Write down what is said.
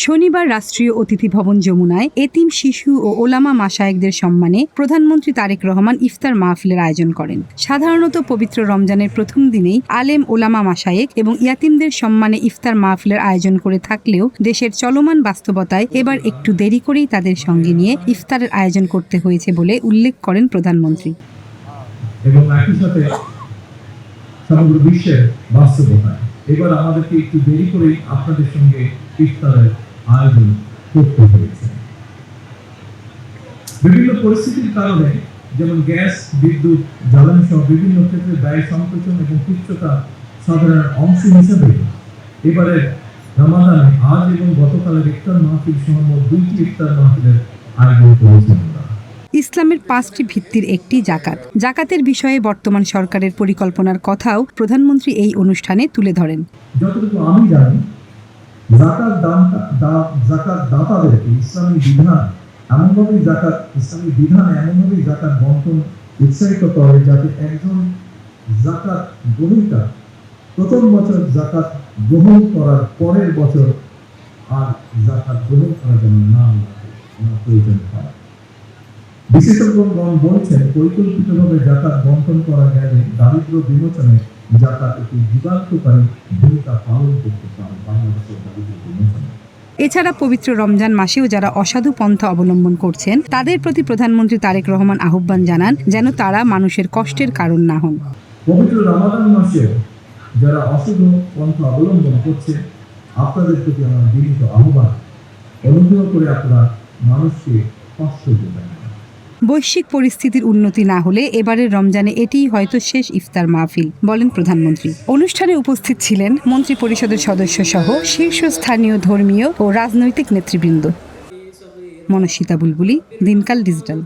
শনিবার রাষ্ট্রীয় অতিথি ভবন যমুনায় এতিম শিশু ও ওলামা মাশায়েখদের সম্মানে প্রধানমন্ত্রী তারেক রহমান ইফতার মাহফিলের আয়োজন করেন। সাধারণত পবিত্র রমজানের প্রথম দিনেই আলেম ওলামা মাশায়েখ এবং ইয়াতিমদের সম্মানে ইফতার মাহফিলের আয়োজন করে থাকলেও দেশের চলমান বাস্তবতায় এবার একটু দেরি করেই তাদের সঙ্গে নিয়ে ইফতারের আয়োজন করতে হয়েছে বলে উল্লেখ করেন প্রধানমন্ত্রী। এবং একই সাথে সমগ্র বিশ্বের বাস্তবতায় এবার আমাদেরকে একটু দেরি করেই আপনাদের সঙ্গে ইফতারের আয়োজন করতে হয়েছে। বিভিন্ন পরিস্থিতির কারণে যেমন গ্যাস, বিদ্যুৎ, জ্বালানি সহ বিভিন্ন ক্ষেত্রে ব্যয় সংকোচন এবং তুচ্ছতা সাধারণ অংশ হিসেবে এবারে রমাদানে আজ এবং গতকালের ইফতার মাহফিল সহ মোট 2টি ইফতার মাহফিলের আয়োজন করেছেন। ইসলামের 5টি ভিত্তির একটি জাকাত। জাকাতের বিষয়ে বর্তমান সরকারের পরিকল্পনার কথাও প্রধানমন্ত্রী এই অনুষ্ঠানে তুলে ধরেন। যতটুকু আমি জানি, জাকাত দাতাদেরকে ইসলামী বিধান এমনভাবেই জাকাত বন্টন উৎসাহিত করে যাতে একজন জাকাত গ্রহীতা প্রথম বছর জাকাত গ্রহণ করার পরের বছর আর জাকাত গ্রহণ করার জন্য না প্রয়োজন হয়। বিশেষজ্ঞগণ বলছেন, পরিকল্পিতভাবে জাকাত বন্টন করা গেলে দারিদ্র বিমোচনে জাকাত একটি যুগান্তকারী ভূমিকা পালন করতে পারে বাংলাদেশের দারিদ্র বিমোচনে। এছাড়া পবিত্র রমজান মাসেও যারা অসাধু পন্থা অবলম্বন করছেন তাদের প্রতি প্রধানমন্ত্রী তারেক রহমান আহ্বান জানান যেন তারা মানুষের কষ্টের কারণ না হন। পবিত্র রমাদান মাসেও যারা অসাধু পন্থা অবলম্বন করছে আপনাদের প্রতি আমার বিনীত আহ্বান, অনুগ্রহ করে আপনারা মানুষকে কষ্ট দেবেন। বৈশ্বিক পরিস্থিতির উন্নতি না হলে এবারের রমজানে এটিই হয়তো শেষ ইফতার মাহফিল, বলেন প্রধানমন্ত্রী। অনুষ্ঠানে উপস্থিত ছিলেন মন্ত্রী পরিষদের সদস্য সহ শীর্ষস্থানীয় ধর্মীয় ও রাজনৈতিক নেতৃবৃন্দ। মনস্বিতা বুলবুলি, দিনকাল ডিজিটাল।